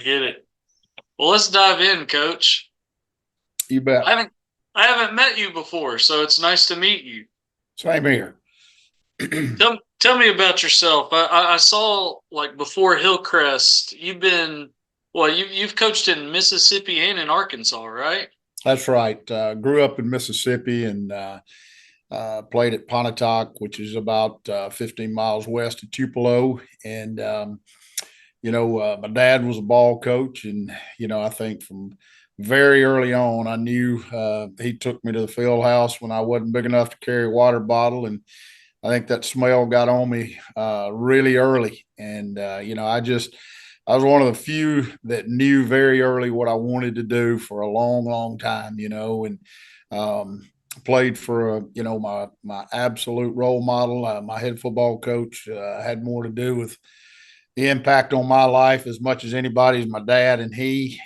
get it. Well, let's dive in, Coach. You bet. I haven't met you before, so it's nice to meet you. Same here. Tell me about yourself. I saw like before Hillcrest, you've coached in Mississippi and in Arkansas, right? That's right. Grew up in Mississippi and played at Pontotoc, which is about 15 miles west of Tupelo. And, my dad was a ball coach. And, I think from very early on, I knew he took me to the field house when I wasn't big enough to carry a water bottle. And I think that smell got on me really early. And, I was one of the few that knew very early what I wanted to do for a long, long time, and played for, my absolute role model. My head football coach had more to do with the impact on my life as much as anybody's my dad and he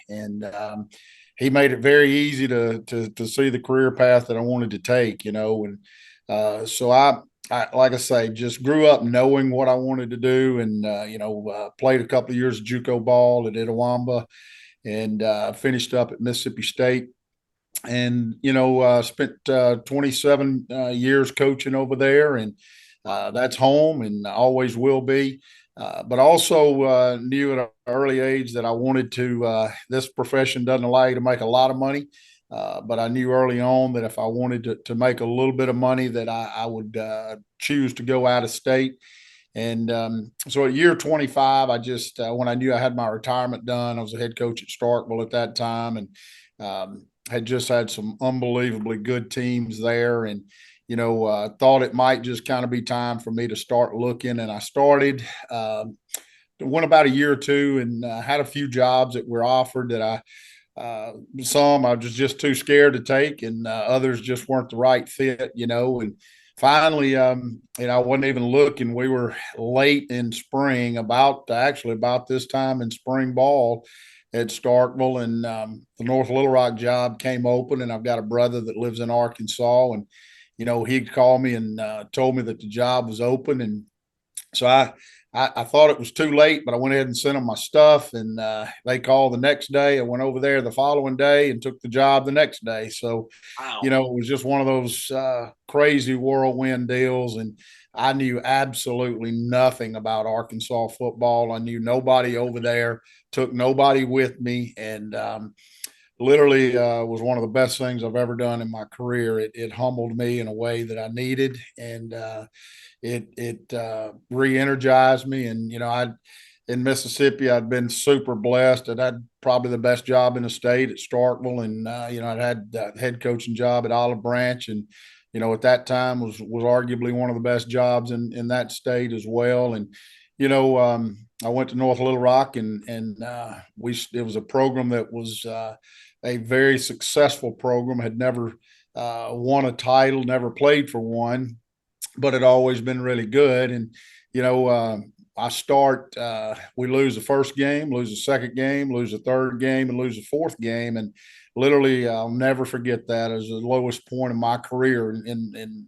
made it very easy to see the career path that I wanted to take, and so I, like I say, just grew up knowing what I wanted to do, and played a couple of years of JUCO ball at Itawamba, and finished up at Mississippi State, and spent 27 years coaching over there, and that's home, and always will be. But also knew at an early age that I wanted to. This profession doesn't allow you to make a lot of money, but I knew early on that if I wanted to make a little bit of money, that I would choose to go out of state. And so at year 25, I just, when I knew I had my retirement done, I was a head coach at Starkville at that time, and had just had some unbelievably good teams there. And, thought it might just kind of be time for me to start looking. And I started, went about a year or two, and had a few jobs that were offered that some I was just too scared to take, and others just weren't the right fit, and finally, I wasn't even looking. We were late in spring, about this time in spring ball at Starkville, and the North Little Rock job came open, and I've got a brother that lives in Arkansas, and he called me and told me that the job was open, and so I thought it was too late, but I went ahead and sent them my stuff, and they called the next day. I went over there the following day and took the job the next day. So, Wow. it was just one of those crazy whirlwind deals, and I knew absolutely nothing about Arkansas football. I knew nobody over there, took nobody with me, and literally was one of the best things I've ever done in my career. It humbled me in a way that I needed, and it re-energized me. And I in Mississippi, I'd been super blessed. I'd had probably the best job in the state at Starkville, and I'd had that head coaching job at Olive Branch, and at that time was arguably one of the best jobs in that state as well. And I went to North Little Rock, and we it was a program that was a very successful program. Had never won a title, never played for one, but had always been really good. And I start. We lose the first game, lose the second game, lose the third game, and lose the fourth game. And literally, I'll never forget that as the lowest point in my career. And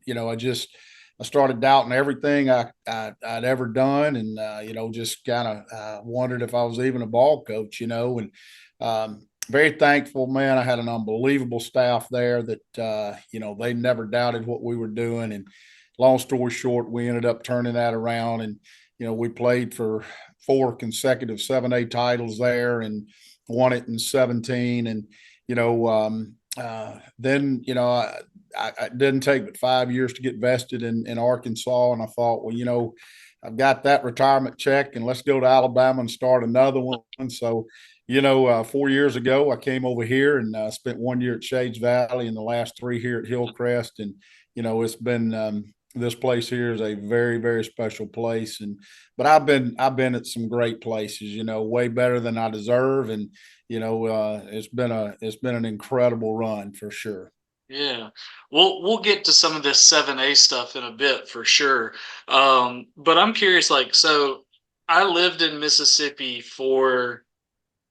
I started doubting everything I'd ever done, and just kind of wondered if I was even a ball coach. And very thankful, man. I had an unbelievable staff there that they never doubted what we were doing. And long story short, we ended up turning that around, and we played for 4 consecutive 7A titles there, and won it in 17. And then I didn't take but 5 years to get vested in Arkansas, and I thought, well, I've got that retirement check, and let's go to Alabama and start another one. So 4 years ago, I came over here and spent 1 year at Shades Valley, and the last 3 here at Hillcrest. And it's been this place here is a very, very special place. And but I've been at some great places, way better than I deserve. And it's been an incredible run for sure. Yeah. We'll get to some of this 7A stuff in a bit for sure. But I'm curious, like, so I lived in Mississippi for,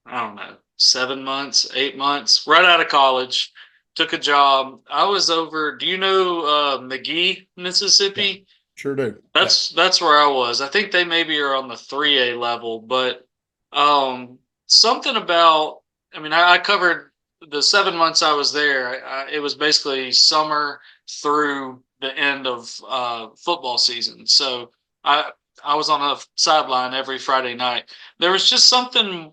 I don't know, 7 months, 8 months, right out of college, took a job. I was over, do you know McGee, Yeah, Mississippi? sure do. Yeah. That's where I was. I think they maybe are on the 3A level, but um something about, I mean, I covered the 7 months I was there. It was basically summer through the end of football season. So I I was on a sideline every Friday night. There was just something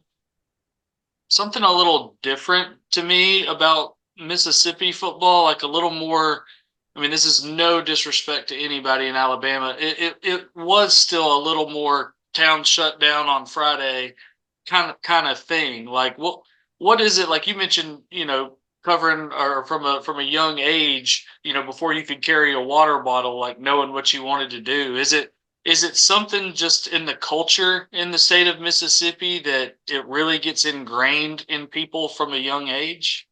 a little different to me about Mississippi football, like a little more. I mean, this is no disrespect to anybody in Alabama. It was still a little more town shut down on Friday kind of thing. Like what is it like you mentioned, covering or from a young age, before you could carry a water bottle, like knowing what you wanted to do. Is it something just in the culture in the state of Mississippi that it really gets ingrained in people from a young age?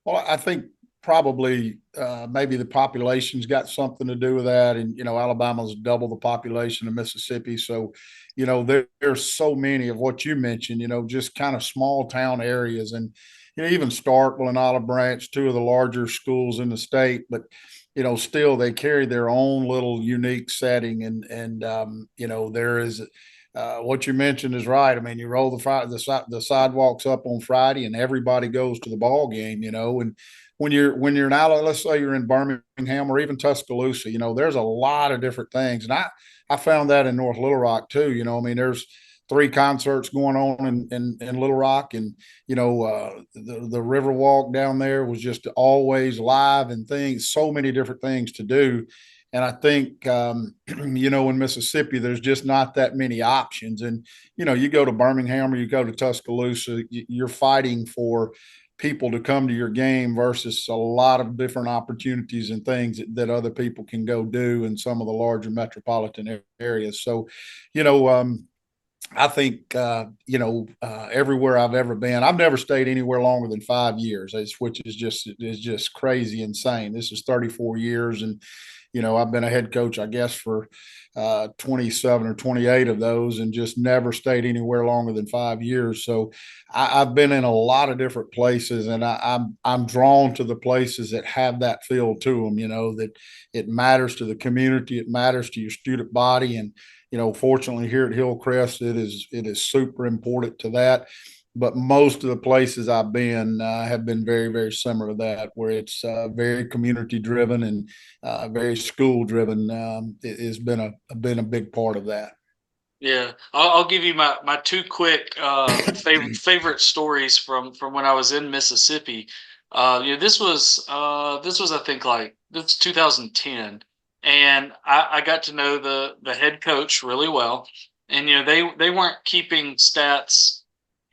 Well, I think probably maybe the population's got something to do with that. And, Alabama's double the population of Mississippi. So, there's so many of what you mentioned, just kind of small town areas. And, even Starkville and Olive Branch, two of the larger schools in the state, but, still they carry their own little unique setting. And there is what you mentioned is right. I mean, you roll the sidewalks up on Friday, and everybody goes to the ball game. And when you're in Alabama, let's say you're in Birmingham or even Tuscaloosa, there's a lot of different things, and I found that in North Little Rock too. I mean, there's three concerts going on in Little Rock, and the River Walk down there was just always live and things, so many different things to do. And I think, in Mississippi, there's just not that many options. And, you go to Birmingham or you go to Tuscaloosa, you're fighting for people to come to your game versus a lot of different opportunities and things that other people can go do in some of the larger metropolitan areas. So, you know, I think everywhere I've ever been, I've never stayed anywhere longer than 5 years, which is just crazy insane. This is 34 years, and I've been a head coach, I guess, for 27 or 28 of those, and just never stayed anywhere longer than 5 years. So I've been in a lot of different places, and I'm drawn to the places that have that feel to them. That it matters to the community, it matters to your student body, and fortunately here at Hillcrest, it is super important to that. But most of the places I've been have been very, very similar to that, where it's very community driven and very school driven. It has been a big part of that. Yeah, I'll give you my two quick favorite stories from when I was in Mississippi. This was I think like this 2010, and I got to know the head coach really well, and they weren't keeping stats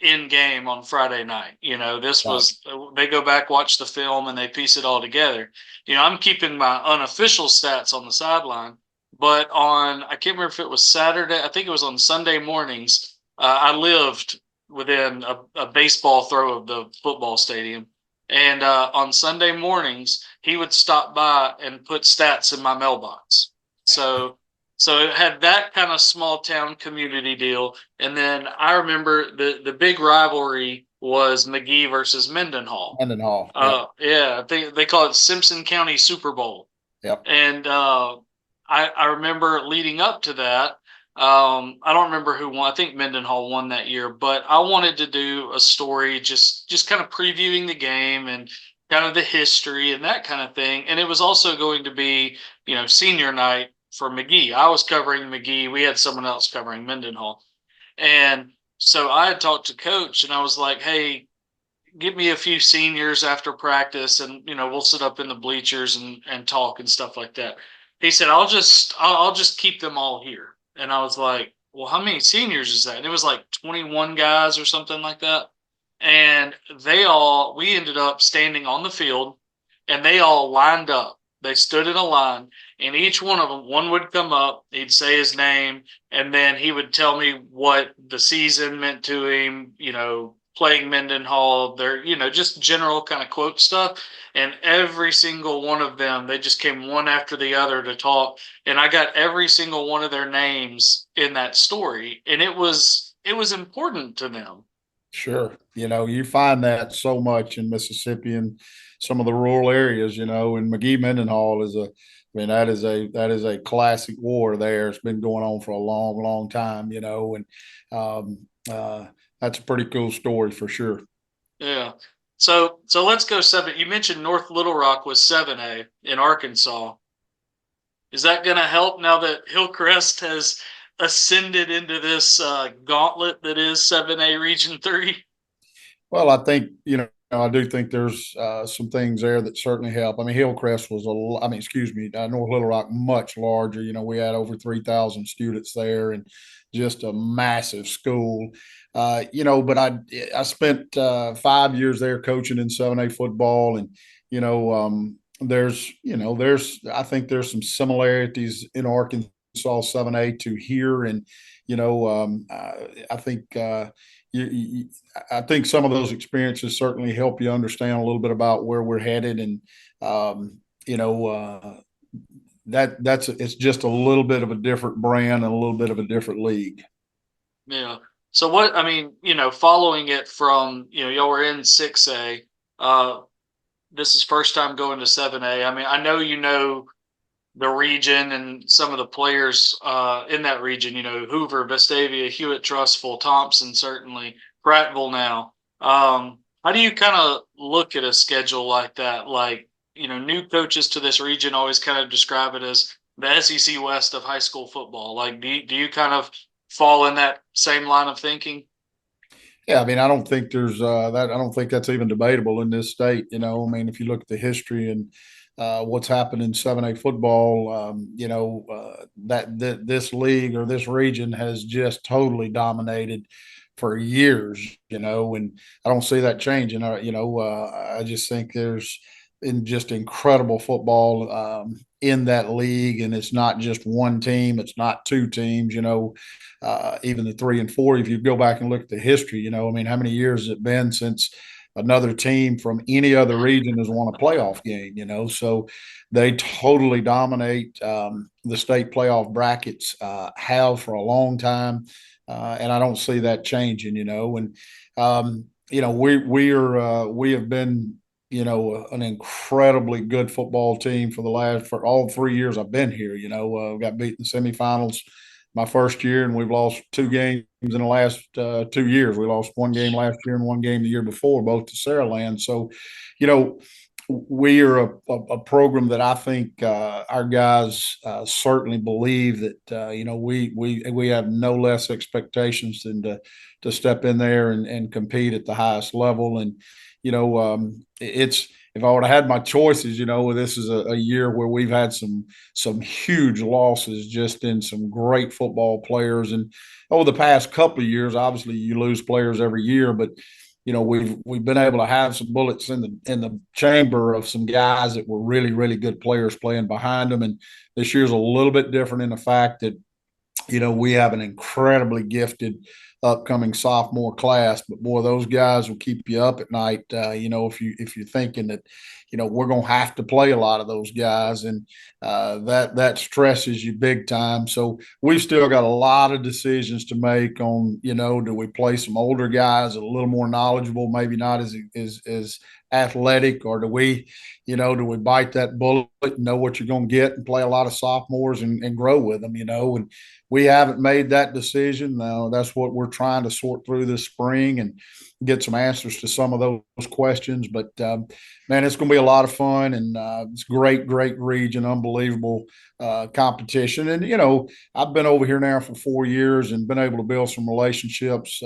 in game on Friday night. This Right. was they go back, watch the film, and they piece it all together. I'm keeping my unofficial stats on the sideline, but I can't remember if it was Saturday. I think it was on Sunday mornings. I lived within a baseball throw of the football stadium. And on Sunday mornings, he would stop by and put stats in my mailbox. So, so it had that kind of small town community deal. And then I remember the big rivalry was McGee versus Mendenhall. Mendenhall. Yep. Yeah, they call it Simpson County Super Bowl. Yep. And I remember leading up to that. I don't remember who won. I think Mendenhall won that year, but I wanted to do a story just kind of previewing the game and kind of the history and that kind of thing. And it was also going to be, senior night for McGee. I was covering McGee. We had someone else covering Mendenhall. And so I had talked to coach and I was like, hey, give me a few seniors after practice and we'll sit up in the bleachers and talk and stuff like that. He said I'll just keep them all here. And I was like, well, how many seniors is that? And it was like 21 guys or something like that. And we ended up standing on the field and they all lined up. They stood in a line, and each one of them, one would come up, he'd say his name, and then he would tell me what the season meant to him, playing Mendenhall, their, just general kind of quote stuff. And every single one of them, they just came one after the other to talk. And I got every single one of their names in that story. And it was important to them. Sure. You find that so much in Mississippi and some of the rural areas, and McGee Mendenhall I mean, that is a classic war there. It's been going on for a long, long time, and um, uh, that's a pretty cool story for sure. Yeah. So let's go seven. You mentioned North Little Rock was 7A in Arkansas. Is that going to help now that Hillcrest has ascended into this gauntlet that is 7A Region 3? Well, I think, I do think there's some things there that certainly help. I mean, Hillcrest was excuse me, North Little Rock much larger. We had over 3,000 students there and just a massive school. But I spent 5 years there coaching in 7A football, and I think there's some similarities in Arkansas 7A to here, and I think. I think some of those experiences certainly help you understand a little bit about where we're headed, and um, you know it's just a little bit of a different brand and a little bit of a different league. Yeah. So what I mean, following it from, y'all were in 6A. Uh, this is first time going to 7A. I mean, I know the region and some of the players in that region, Hoover, Vestavia, Hewitt, Trustful, Thompson, certainly, Prattville now. How do you kind of look at a schedule like that? Like, new coaches to this region always kind of describe it as the SEC West of high school football. Like, do you kind of fall in that same line of thinking? Yeah, I mean, I don't think there's that. I don't think that's even debatable in this state. I mean, if you look at the history and what's happened in 7A football, that this league or this region has just totally dominated for years. And I don't see that changing. I just think there's just incredible football in that league, and it's not just one team, it's not two teams. Even the 3 and 4. If you go back and look at the history, I mean, how many years has it been since another team from any other region has won a playoff game? So they totally dominate the state playoff brackets, have for a long time, and I don't see that changing. And we have been an incredibly good football team for all 3 years I've been here. We got beat in the semifinals my first year, and we've lost 2 games in the last 2 years. We lost one game last year and one game the year before, both to Saraland. So, you know, we are a program that I think our guys certainly believe that we have no less expectations than to step in there and compete at the highest level. And it's if I would have had my choices, this is a year where we've had some huge losses just in some great football players. And over the past couple of years, obviously you lose players every year, but we've been able to have some bullets in the chamber of some guys that were really, really good players playing behind them. And this year's a little bit different in the fact that we have an incredibly gifted upcoming sophomore class, but boy, those guys will keep you up at night. If you're thinking that, we're going to have to play a lot of those guys, and that stresses you big time. So we've still got a lot of decisions to make on, do we play some older guys a little more knowledgeable, maybe not as athletic, or do we bite that bullet and know what you're going to get and play a lot of sophomores and grow with them, and we haven't made that decision. Now, that's what we're trying to sort through this spring and get some answers to some of those questions. But man, it's going to be a lot of fun, and it's great, great region, unbelievable competition. And I've been over here now for 4 years and been able to build some relationships.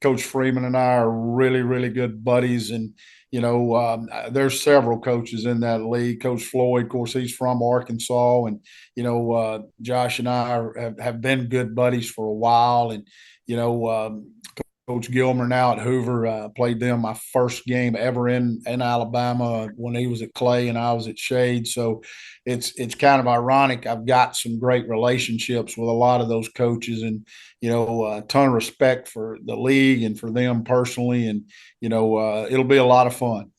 Coach Freeman and I are really, really good buddies. And, there's several coaches in that league. Coach Floyd, of course, he's from Arkansas. And, Josh and I have been good buddies for a while. And, Coach Gilmer now at Hoover, played them my first game ever in Alabama when he was at Clay and I was at Shade. So it's kind of ironic. I've got some great relationships with a lot of those coaches, and a ton of respect for the league and for them personally. And it'll be a lot of fun.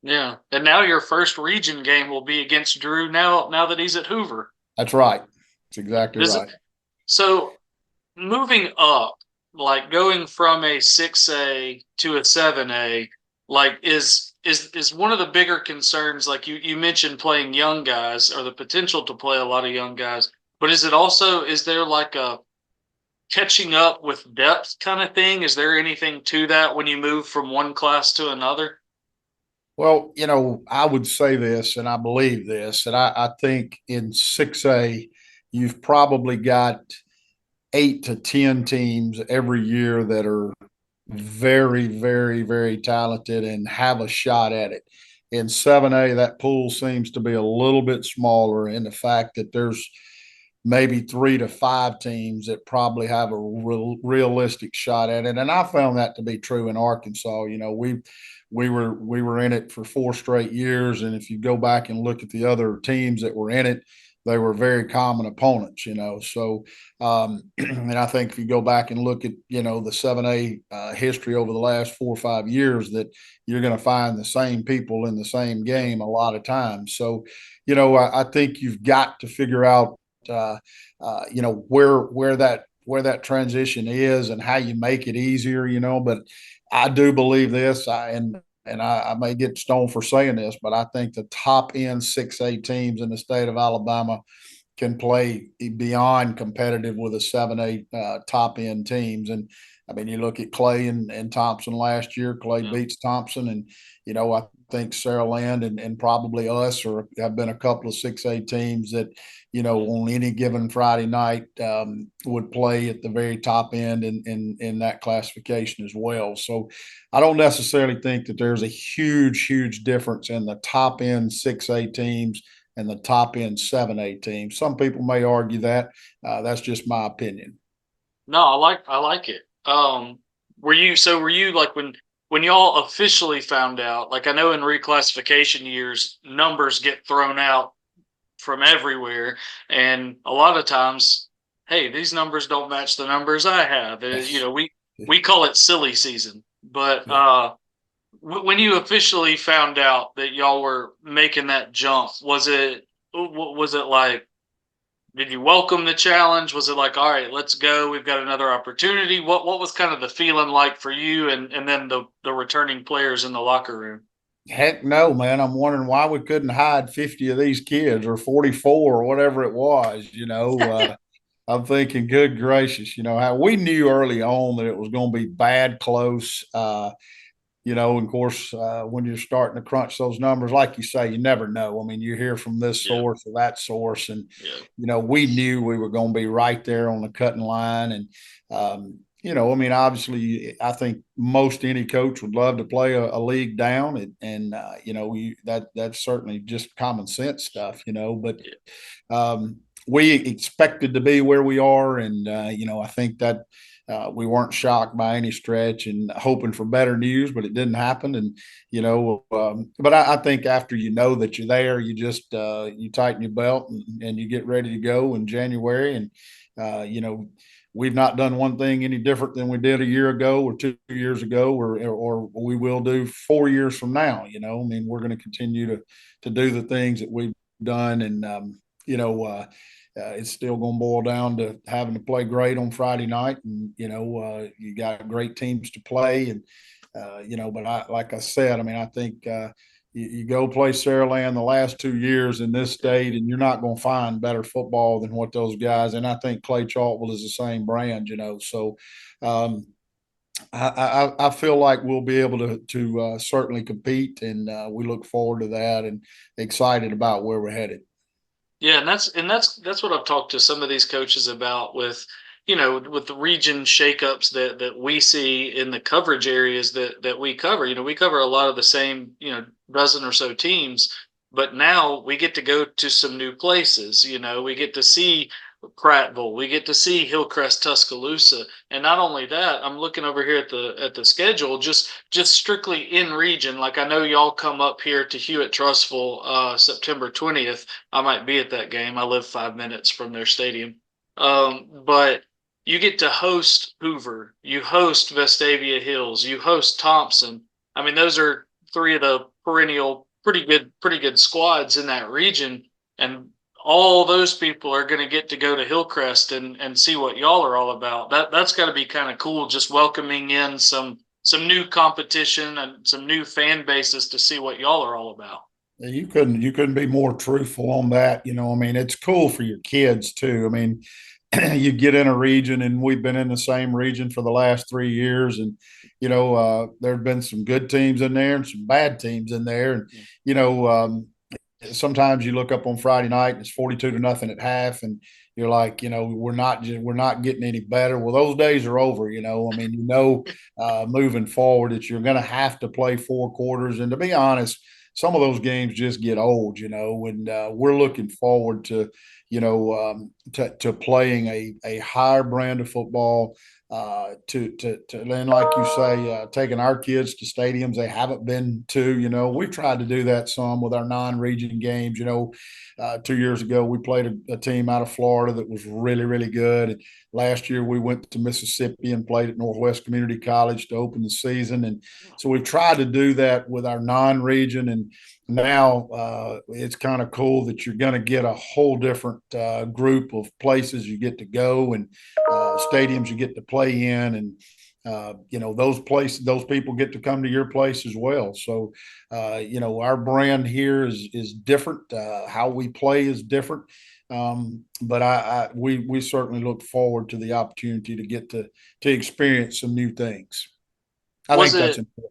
Yeah. And now your first region game will be against Drew now that he's at Hoover. That's right. That's exactly Does it right. so moving up, like going from a 6A to a 7A, like is one of the bigger concerns, like you mentioned playing young guys or the potential to play a lot of young guys, but is there like a catching up with depth kind of thing? Is there anything to that when you move from one class to another? Well, I would say this, and I believe this, and I think in 6A, you've probably got 8 to 10 teams every year that are very, very, very talented and have a shot at it. In 7A, that pool seems to be a little bit smaller in the fact that there's maybe 3 to 5 teams that probably have a realistic shot at it. And I found that to be true in Arkansas. We were in it for 4 straight years, and if you go back and look at the other teams that were in it, they were very common opponents. So and I think if you go back and look at the 7A history over the last 4 or 5 years, that you're going to find the same people in the same Yep. game a lot of times. So I think you've got to figure out uh, where that transition is and how you make it easier. But I do believe this, I may get stoned for saying this, but I think the top end 6A teams in the state of Alabama can play beyond competitive with a 7A top end teams. And I mean, you look at Clay and Thompson last year. Clay Yep. beats Thompson, and I think Sarah Land and probably us or have been a couple of 6A teams that on any given Friday night would play at the very top end in that classification as well. So I don't necessarily think that there's a huge difference in the top end 6A teams and the top end 7A teams. Some people may argue that. That's just my opinion. No, I like it. Were you like when y'all officially found out, like I know in reclassification years, numbers get thrown out from everywhere, and a lot of times, hey, these numbers don't match the numbers I have. Yes. We call it silly season, but Yeah. when you officially found out that y'all were making that jump, was it like, did you welcome the challenge? Was it like, all right, let's go, we've got another opportunity? What was kind of the feeling like for you and then the returning players in the locker room? Heck no, man. I'm wondering why we couldn't hide 50 of these kids or 44 or whatever it was. I'm thinking, good gracious, how we knew early on that it was going to be bad close. And of course, when you're starting to crunch those numbers, like you say, you never know. I mean, you hear from this Yeah, source or that source, and yeah, we knew we were going to be right there on the cutting line. And I mean, obviously, I think most any coach would love to play a league down, that's certainly just common sense stuff. But yeah. we expected to be where we are, and I think that we weren't shocked by any stretch and hoping for better news, but it didn't happen. And but I think after that you're there, you just you tighten your belt and you get ready to go in January. And we've not done one thing any different than we did a year ago or 2 years ago, or we will do 4 years from now. I mean, we're going to continue to do the things that we've done, and it's still going to boil down to having to play great on Friday night, and you got great teams to play, and But like I said, I mean, I think you go play Saraland the last 2 years in this state, and you're not going to find better football than what those guys. And I think Clay Chalkwell is the same brand. So um, I feel like we'll be able to certainly compete, and we look forward to that and excited about where we're headed. Yeah, and that's what I've talked to some of these coaches about with, with the region shakeups that we see in the coverage areas that we cover. We cover a lot of the same, dozen or so teams, but now we get to go to some new places. We get to see Prattville, we get to see Hillcrest-Tuscaloosa, and not only that, I'm looking over here at the schedule, just strictly in region. Like I know y'all come up here to Hewitt-Trussville September 20th. I might be at that game. I live 5 minutes from their stadium. But you get to host Hoover, you host Vestavia Hills, you host Thompson. I mean, those are three of the perennial pretty good squads in that region, and all those people are going to get to go to Hillcrest and see what y'all are all about. That's got to be kind of cool, just welcoming in some new competition and some new fan bases to see what y'all are all about. You couldn't be more truthful on that. I mean, it's cool for your kids too. I mean, you get in a region, and we've been in the same region for the last 3 years, and there have been some good teams in there and some bad teams in there, and you know sometimes you look up on Friday night and it's 42-0 at half, and you're like, we're not getting any better. Well, those days are over. I mean, moving forward that you're going to have to play 4 quarters, and to be honest, some of those games just get old. And we're looking forward to to playing a higher brand of football, to then, like you say, taking our kids to stadiums they haven't been to. We've tried to do that some with our non-region games. 2 years ago we played a team out of Florida that was really, really good. And last year we went to Mississippi and played at Northwest Community College to open the season. And so we've tried to do that with our non-region. And now it's kind of cool that you're going to get a whole different group of places you get to go, and stadiums you get to play in, and those people get to come to your place as well. So our brand here is different. How we play is different. But we certainly look forward to the opportunity to get to experience some new things. I Was think that's it? important.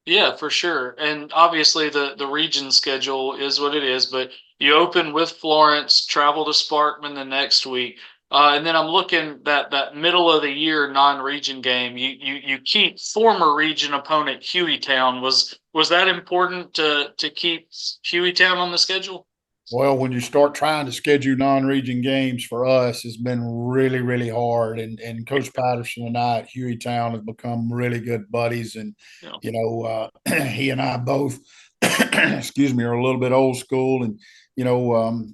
Yeah, for sure. And obviously the region schedule is what it is, but you open with Florence, travel to Sparkman the next week. And then I'm looking that middle of the year non-region game. You keep former region opponent Hueytown. Was that important to keep Hueytown on the schedule? Well, when you start trying to schedule non-region games for us, it's been really, really hard. And Coach Patterson and I at Hueytown have become really good buddies. And Yeah. he and I both, excuse me, are a little bit old school. And you know,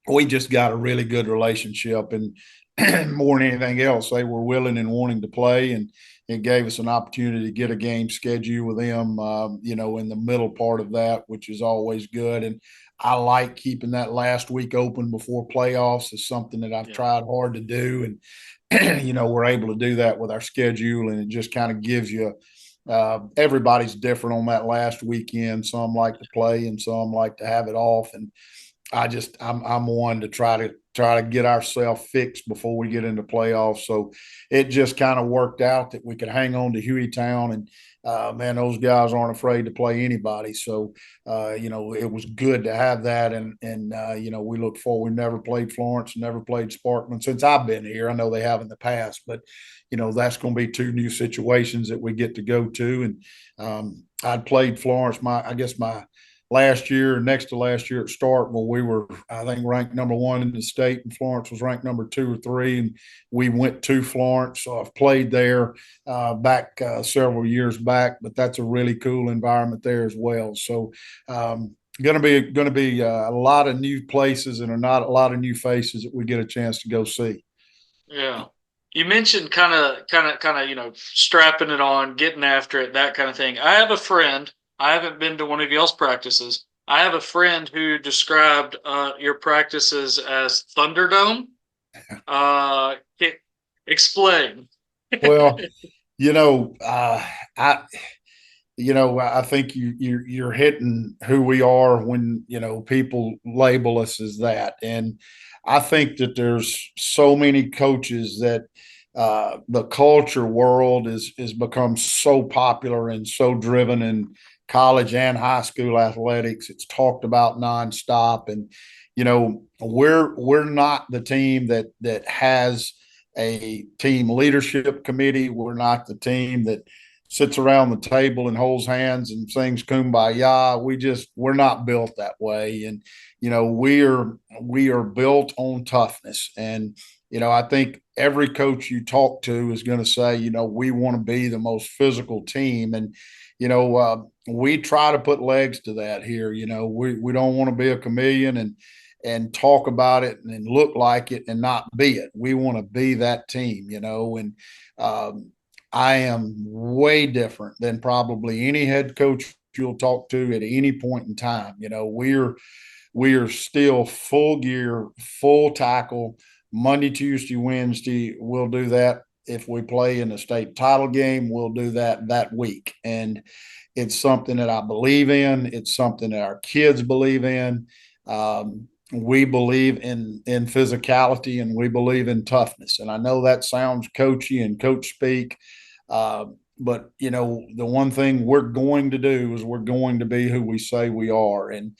we just got a really good relationship. And more than anything else, they were willing and wanting to play, and it gave us an opportunity to get a game scheduled with them, in the middle part of that, which is always good. And I like keeping that last week open before playoffs. Is something that I've Yeah. tried hard to do. And, we're able to do that with our schedule, and it just kind of gives you, everybody's different on that last weekend. Some like to play and some like to have it off. And I'm one to try to get ourselves fixed before we get into playoffs. So it just kind of worked out that we could hang on to Hueytown, and man, those guys aren't afraid to play anybody. So it was good to have that, and we look forward. We never played Florence, never played Sparkman since I've been here. I know they have in the past, but that's going to be two new situations that we get to go to. And I'd played Florence I guess my last year, next to last year at Starkville, we were, I think, ranked number one in the state, and Florence was ranked number 2 or 3. And we went to Florence. So I've played there back several years back, but that's a really cool environment there as well. So, going to be a lot of new places and not a lot of new faces that we get a chance to go see. Yeah. You mentioned kind of, strapping it on, getting after it, that kind of thing. I have a friend. I haven't been to one of y'all's practices. I have a friend who described your practices as Thunderdome. Uh, explain. Well, you know, I I think you're hitting who we are when people label us as that. And I think that there's so many coaches that the culture world is become so popular and so driven in college and high school athletics. It's talked about nonstop. And we're not the team that has a team leadership committee. We're not the team that sits around the table and holds hands and sings kumbaya. We're not built that way. And we are built on toughness. And I think every coach you talk to is going to say, we want to be the most physical team. And we try to put legs to that here. We don't want to be a chameleon and talk about it and look like it and not be it. We want to be that team. And I am way different than probably any head coach you'll talk to at any point in time. We are still full gear, full tackle. Monday, Tuesday, Wednesday, we'll do that. If we play in a state title game, we'll do that week. And it's something that I believe in. It's something that our kids believe in. we believe in physicality and we believe in toughness. And I know that sounds coachy and coach speak, uh, but you know the one thing we're going to do is we're going to be who we say we are. And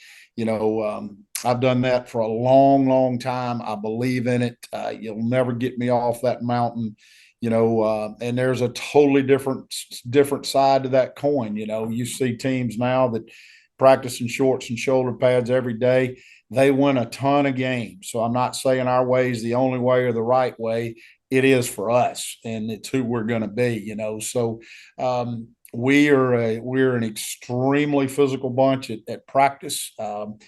I've done that for a long, long time. I believe in it. You'll never get me off that mountain. And there's a totally different side to that coin. You see teams now that practice in shorts and shoulder pads every day. They win a ton of games. So I'm not saying our way is the only way or the right way. It is for us, and it's who we're going to be. So we're an extremely physical bunch at practice. And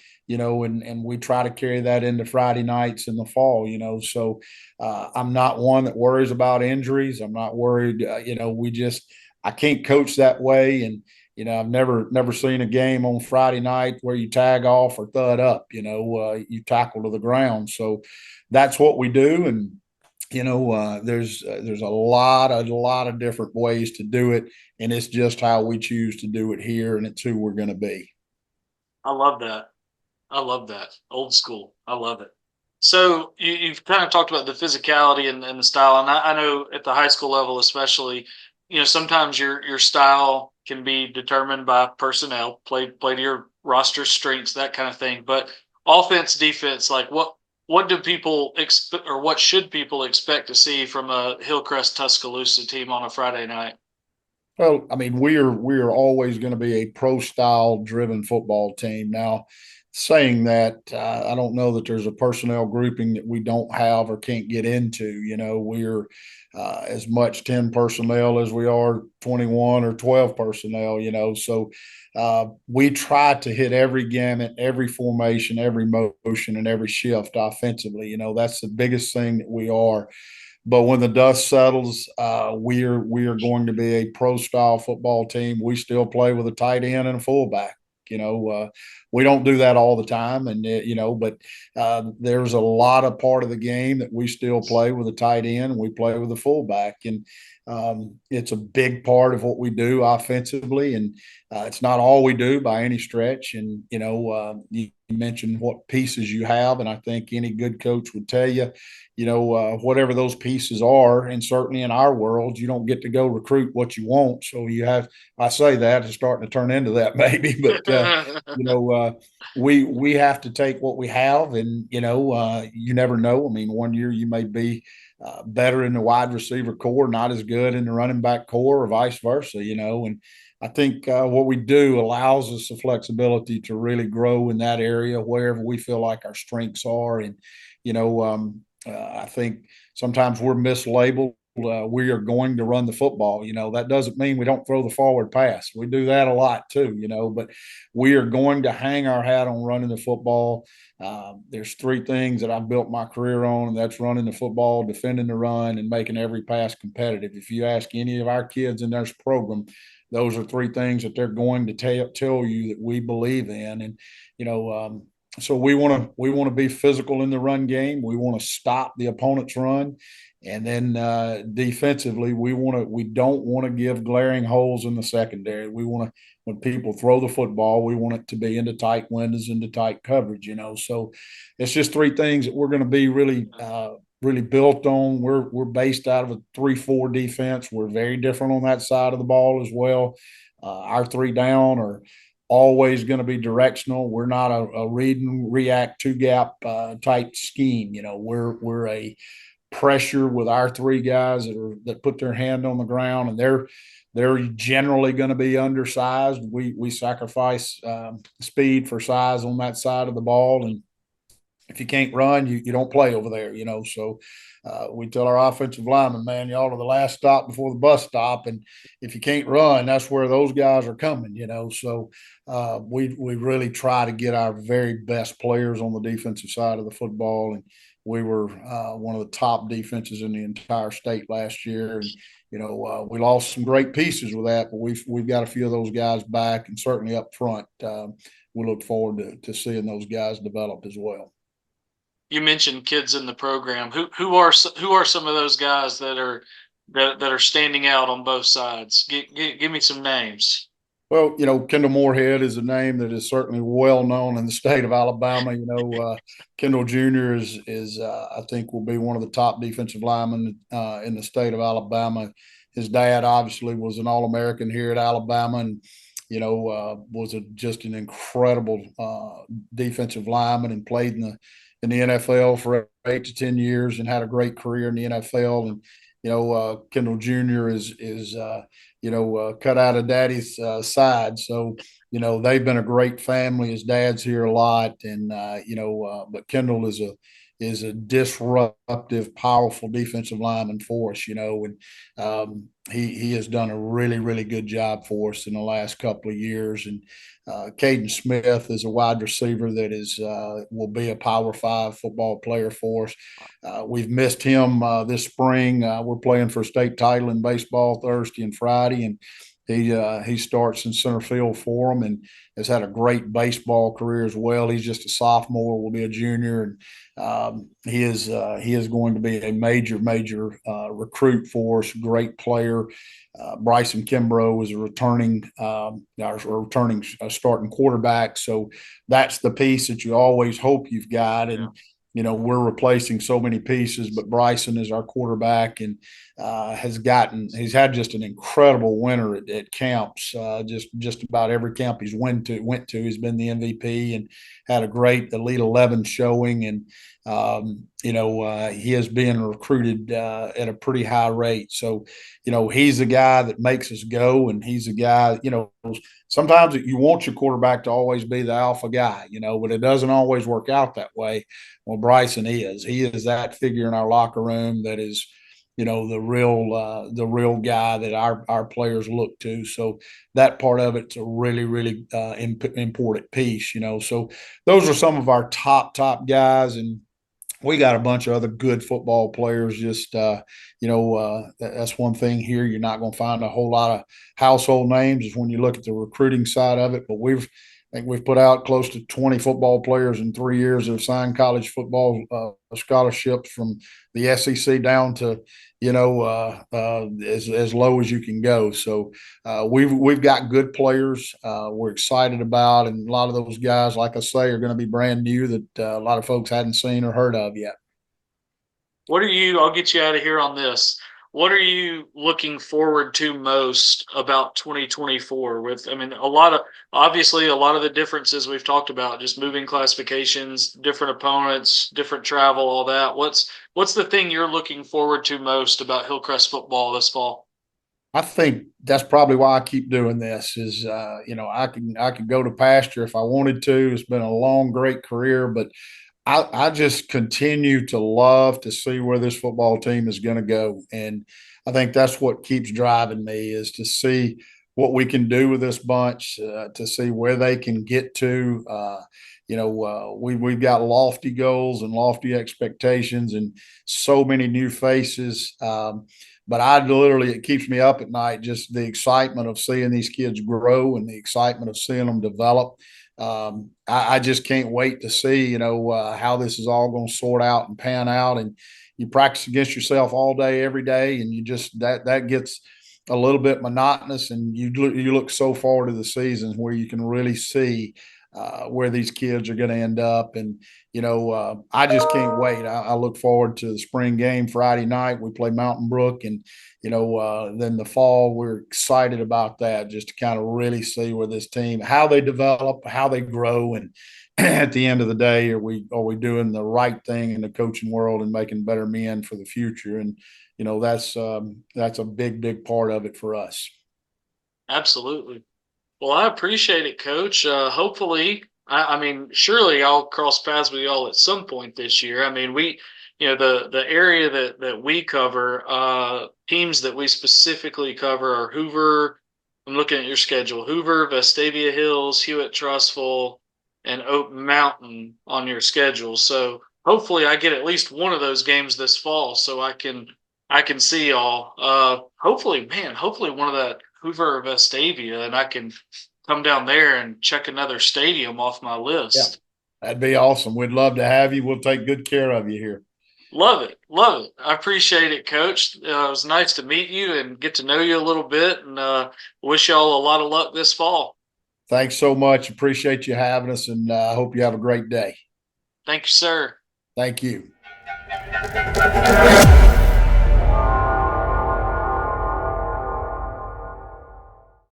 we try to carry that into Friday nights in the fall. So I'm not one that worries about injuries. I'm not worried. I can't coach that way, and I've never seen a game on Friday night where you tag off or thud up. You tackle to the ground. So that's what we do, and there's a lot of different ways to do it, and it's just how we choose to do it here, and it's who we're going to be. I love that. I love that. Old school. I love it. So you've kind of talked about the physicality and the style, and I know at the high school level, especially, sometimes your style can be determined by personnel, play to your roster strengths, that kind of thing. But offense, defense, like what do people expect, or what should people expect to see from a Hillcrest-Tuscaloosa team on a Friday night? Well, I mean, we are always going to be a pro style driven football team. Now, saying that, I don't know that there's a personnel grouping that we don't have or can't get into. We're as much 10 personnel as we are 21 or 12 personnel. So we try to hit every gamut, every formation, every motion, and every shift offensively. That's the biggest thing that we are. But when the dust settles, we are going to be a pro style football team. We still play with a tight end and a fullback. We don't do that all the time, and but there's a lot of part of the game that we still play with a tight end and we play with a fullback, and it's a big part of what we do offensively, and it's not all we do by any stretch. And you mentioned what pieces you have, and I think any good coach would tell you, whatever those pieces are. And certainly in our world, you don't get to go recruit what you want. So you have, I say that it's starting to turn into that maybe, but, you know, uh, we have to take what we have, and, you never know. I mean, one year you may be better in the wide receiver core, not as good in the running back core, or vice versa. And I think what we do allows us the flexibility to really grow in that area wherever we feel like our strengths are. And, I think sometimes we're mislabeled. We are going to run the football. That doesn't mean we don't throw the forward pass. We do that a lot too, but we are going to hang our hat on running the football. There's three things that I've built my career on, and that's running the football, defending the run, and making every pass competitive. If you ask any of our kids in this program, those are three things that they're going to tell you that we believe in. And, you know, so we want to be physical in the run game. We want to stop the opponent's run, and then defensively, we don't want to give glaring holes in the secondary. We want to, when people throw the football, we want it to be into tight windows, into tight coverage. So it's just three things that we're going to be really built on. We're based out of a 3-4 defense. We're very different on that side of the ball as well. Our three down are always going to be directional. We're not a read and react two gap type scheme. We're a pressure with our three guys that put their hand on the ground, and they're generally going to be undersized. We sacrifice speed for size on that side of the ball, and if you can't run, you don't play over there. So we tell our offensive linemen, man, y'all are the last stop before the bus stop, and if you can't run, that's where those guys are coming. So we really try to get our very best players on the defensive side of the football, and we were one of the top defenses in the entire state last year. And we lost some great pieces with that, but we've got a few of those guys back, and certainly up front, we look forward to seeing those guys develop as well. You mentioned kids in the program. Who are some of those guys that are standing out on both sides? Give me some names. Well, Kendall Moorhead is a name that is certainly well known in the state of Alabama. Kendall Jr. is I think will be one of the top defensive linemen in the state of Alabama. His dad obviously was an All American here at Alabama, and was just an incredible defensive lineman and played in the NFL for 8 to 10 years and had a great career in the NFL. And Kendall Jr. is cut out of daddy's side. So, they've been a great family. His dad's here a lot. And, but Kendall is a disruptive, powerful defensive lineman for us, and he has done a really, really good job for us in the last couple of years. And Caden Smith is a wide receiver that is will be a Power Five football player for us. We've missed him this spring. We're playing for a state title in baseball Thursday and Friday, and he starts in center field for them and has had a great baseball career as well. He's just a sophomore, will be a junior, and he is going to be a major recruit for us. Great player. Bryson Kimbrough is a returning starting quarterback. So that's the piece that you always hope you've got. Yeah. And we're replacing so many pieces, but Bryson is our quarterback and he's had just an incredible winter at camps. Just about every camp he's went to, he's been the MVP and had a great Elite 11 showing. And he is being recruited at a pretty high rate. So, he's a guy that makes us go, and he's a guy, sometimes you want your quarterback to always be the alpha guy, but it doesn't always work out that way. Well, Bryson is. He is that figure in our locker room that is, the real guy that our players look to. So that part of it's a really important piece. So those are some of our top guys, and we got a bunch of other good football players. Just that's one thing here. You're not going to find a whole lot of household names is when you look at the recruiting side of it. But I think we've put out close to 20 football players in 3 years that have signed college football scholarships from the SEC down to as low as you can go. So we've got good players. We're excited about, and a lot of those guys, like I say, are going to be brand new that a lot of folks hadn't seen or heard of yet. I'll get you out of here on this. What are you looking forward to most about 2024 with, I mean, obviously a lot of the differences we've talked about, just moving classifications, different opponents, different travel, all that. What's the thing you're looking forward to most about Hillcrest football this fall? I think that's probably why I keep doing this. Is I could go to pasture if I wanted to. It's been a long, great career, but I just continue to love to see where this football team is going to go. And I think that's what keeps driving me is to see what we can do with this bunch, to see where they can get to. We've got lofty goals and lofty expectations and so many new faces. But it keeps me up at night, just the excitement of seeing these kids grow and the excitement of seeing them develop. I just can't wait to see, how this is all going to sort out and pan out. And you practice against yourself all day, every day, and you just that gets a little bit monotonous. And you look so forward to the seasons where you can really see where these kids are going to end up. And I just can't wait. I look forward to the spring game Friday night. We play Mountain Brook, and then the fall, we're excited about that, just to kind of really see where this team, how they develop, how they grow, and at the end of the day, are we doing the right thing in the coaching world and making better men for the future? And that's a big part of it for us. Absolutely. Well, I appreciate it, Coach. Hopefully, I mean, surely I'll cross paths with y'all at some point this year. I mean, the area that we cover, teams that we specifically cover are Hoover. I'm looking at your schedule: Hoover, Vestavia Hills, Hewitt-Trussville, and Oak Mountain on your schedule. So hopefully, I get at least one of those games this fall, so I can see y'all. Hopefully, man, hopefully one of that Hoover or Vestavia, and I can come down there and check another stadium off my Yeah, list. that'd be awesome. We'd love to have you. We'll take good care of you here. Love it. Love it. I appreciate it, Coach. It was nice to meet you and get to know you a little bit, and wish y'all a lot of luck this fall. Thanks so much. Appreciate you having us, and I hope you have a great day. Thank you, sir. Thank you.